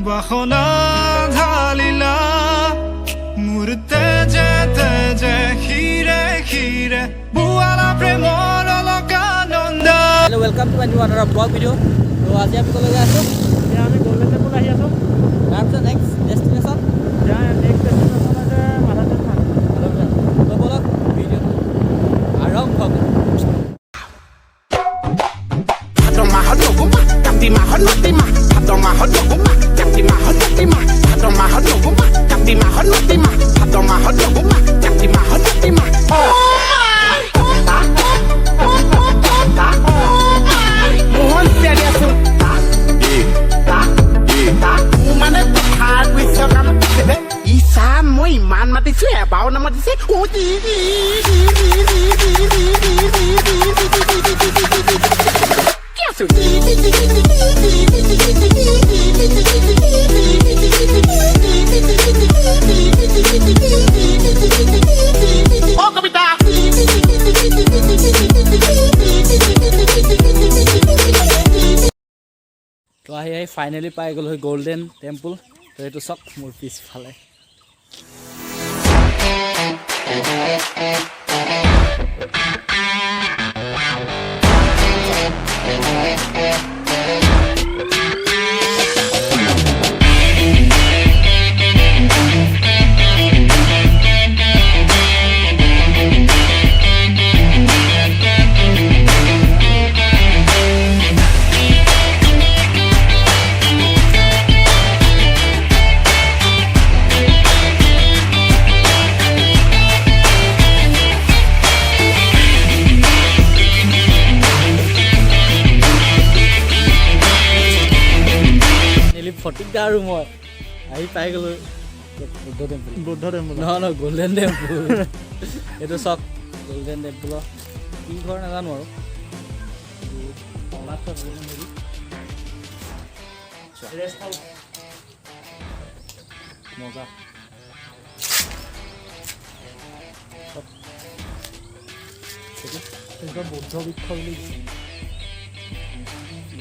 বাসনা ঢালিলা মোৰ তেজে তেজে শিৰে শিৰে বুৱালা প্ৰেমৰ Alaknanda. Hello, welcome to a new another vlog video. So আজি আমি কলৈ যাই আছো? এতিয়া আমি গোল্ডেন টেম্পল আহি আছো। তাৰপিছত নেক্সট ডেষ্টিনেশ্যন নেক্সট ডেষ্টিনেশ্যন আছে মাধৱদেৱ থান। তো বলক ভিডিঅ' আৰম্ভ কৰোঁ। ইমান মাতিছো এবাও নামাতিছে কবিতা তো আহি ফাইনেলি পাই গ'লো গোল্ডেন টেম্পল। তো এইটো চাওক মোৰ পিছফালে। ফটিকদা আৰু মই আহি পাই গ'লো বুদ্ধ টেম্পল নহয় গোল্ডেন টেম্পল। এইটো চাওক গোল্ডেন টেম্পলৰ কি ঘৰ নাজানো আৰু মজা। বৌদ্ধ বৃক্ষ বুলি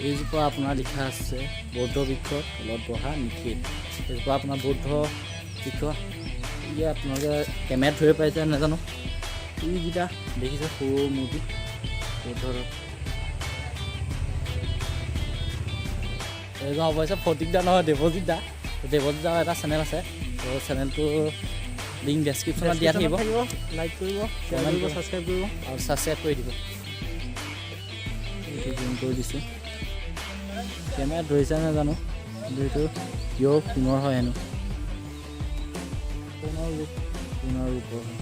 এইজোপা আপোনাৰ লিখা আছে বৌদ্ধ বৃক্ষ তলত বহা নিষেধ। এইজোপা আপোনাৰ বৌদ্ধ বৃক্ষ। ইয়াত আপোনালোকে কেমেৰাত ধৰিব পাৰিছে নাজানো। এইকেইটা দেখিছে সৰু মূৰ্তি বৌদ্ধৰ। এইজন অৱশ্যে ফটিকদা নহয় দেৱজিত দা। দেৱজিত দাৰ এটা চেনেল আছে। তো চেনেলটো লিংক ডেছক্ৰিপশ্যনত দিয়া থাকিব। লাইক কৰিব, শ্বেয়াৰ কৰিব, ছাবস্ক্ৰাইব কৰিব আৰু ছাবস্ক্ৰাইব কৰি দিব। এইটো জুম কৰি দিছোঁ। কেমেৰাত ধৰিছে নাজানো কিন্তু এইটো পিয়ৰ সোণৰ হয় হেনো। সোণৰ ৰূপৰ হয়।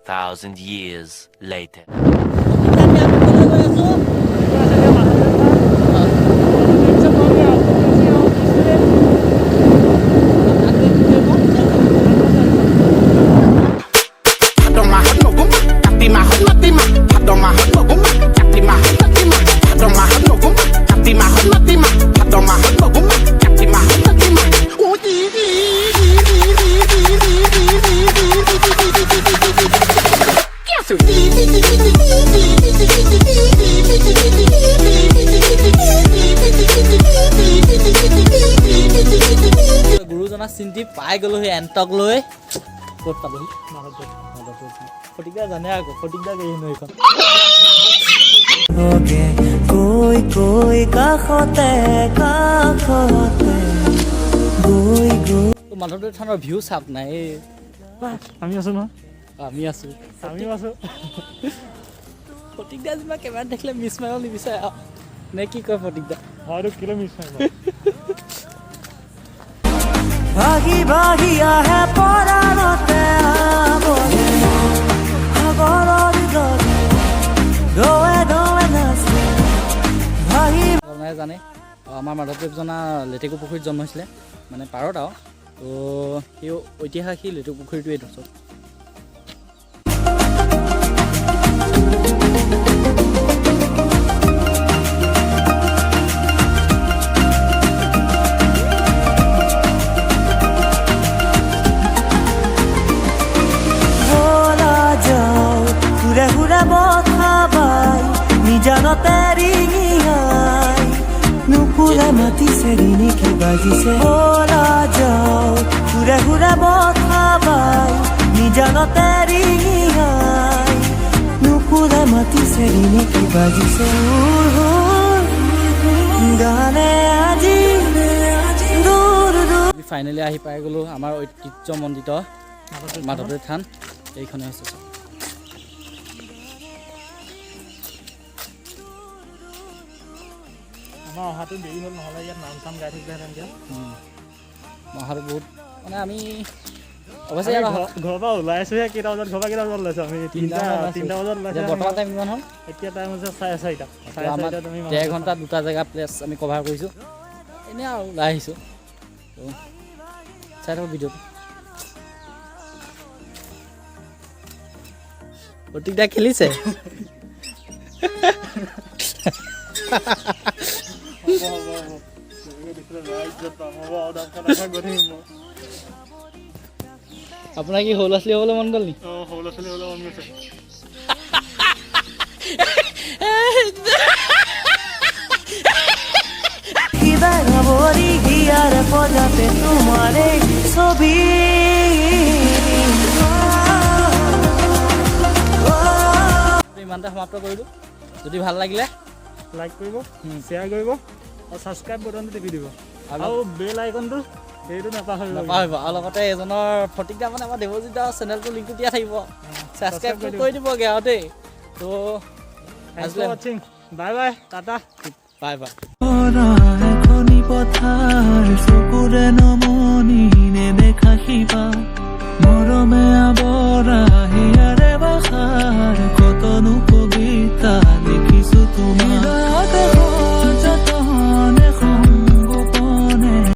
1,000 years later. গুৰুজনা চিন্তি পাই গ'লো সেই এণ্টক লৈ। ক'ত পালোহি? ফটিকদা জানে আকৌ ফটিকদা গৈ নৈখন কৈ কৈ কাষতে কাষতে গৈ গৈ। মাধৱদেৱ থানৰ ভিউ চাওক নাই। এই আমি আছো নহয়, আমি আছোঁ আমিও আছো। ফটিকদা যেনিবা কেমেৰাত দেখিলে মিছ মাৰিব নিবিচাৰে আৰু নে কি কয় ফটিকদা? হয়তো কিলোমিটাৰ ভাগি ভাগি আহে পৰাণতে আৱৰে সাগৰৰ দৰে দৌৱে দৌৱে নাচে ভাগি। আপোনালোকে জানে আমাৰ মাধৱদেৱজনা লেটেকু পুখুৰীত জন্ম হৈছিলে, মানে পাৰত আৰু। তো সেই ঐতিহাসিক লেটেকু পুখুৰীটো এইটো চব। নুপুৰে মাতিছে ৰিণি কি বাজিছে বলা যাও ঘুৰে ঘুৰে বথা বাই নিজানতে ৰিঙিয়াই নুপুৰে মাতিছে ৰিণি কি বাজিছে গানে আজি দূৰ দূৰ ফাইনেলি আহি পাই গ'লো আমাৰ ঐতিহ্যমণ্ডিত মাধৱদেৱ থান এইখনে হৈছে আমাৰ অহাটো দেৰি হ'ল নহ'লে ইয়াত নাম চাম গাই থাকিলেহেঁতেন এতিয়া মহাটো বহুত মানে আমি অৱশ্যে ইয়াত ঘৰৰ পৰা ওলাইছোহে কেইটা বজাত ঘৰৰ পৰা কেইটা বজাত ওলাইছো আমি তিনিটা বজাত ওলাইছো বৰ্তমান টাইম কিমান হ'ল এতিয়া টাইম হৈছে 4:30 আমাৰ 1.5 ঘণ্টা 2টা জেগা প্লেচ আমি কভাৰ কৰিছোঁ এনেই আৰু ওলাই আহিছোঁ তো চাই থাকোঁ ভিডিঅ'টো প্ৰতীকদা খেলিছে আপোনাৰ কি সৰু ল'ৰা ছোৱালী হ'বলৈ মন গ'ল নি সৰু ল'ৰা ছোৱালী হ'লে মন গৈছে ভৰি হিয়াৰ পজাতে তোমাৰে ছবি ইমানতে সমাপ্ত কৰিলোঁ যদি ভাল লাগিলে লাইক কৰিব শ্বেয়াৰ কৰিব আৰু ছাবস্ক্ৰাইব বটনটো টিপি দিব আৰু বেল আইকনটো সেইটো নাপাহৰিব আৰু লগতে এজনৰ ফটিকদা মানে আমাৰ দেৱজিৎ চেনেলটো লিংকটো দিয়া থাকিব ছাবস্ক্ৰাইব কৰি দিবগৈ আৰু দেই তো ৱাচিং bye bye tata bye bye এখনি পথাৰ চকুৰে নমনি নেদেখা শিপা মৰমে আৱৰা হিয়াৰে বাসাৰ কতনো কবিতা লিখিছো তোমাৰ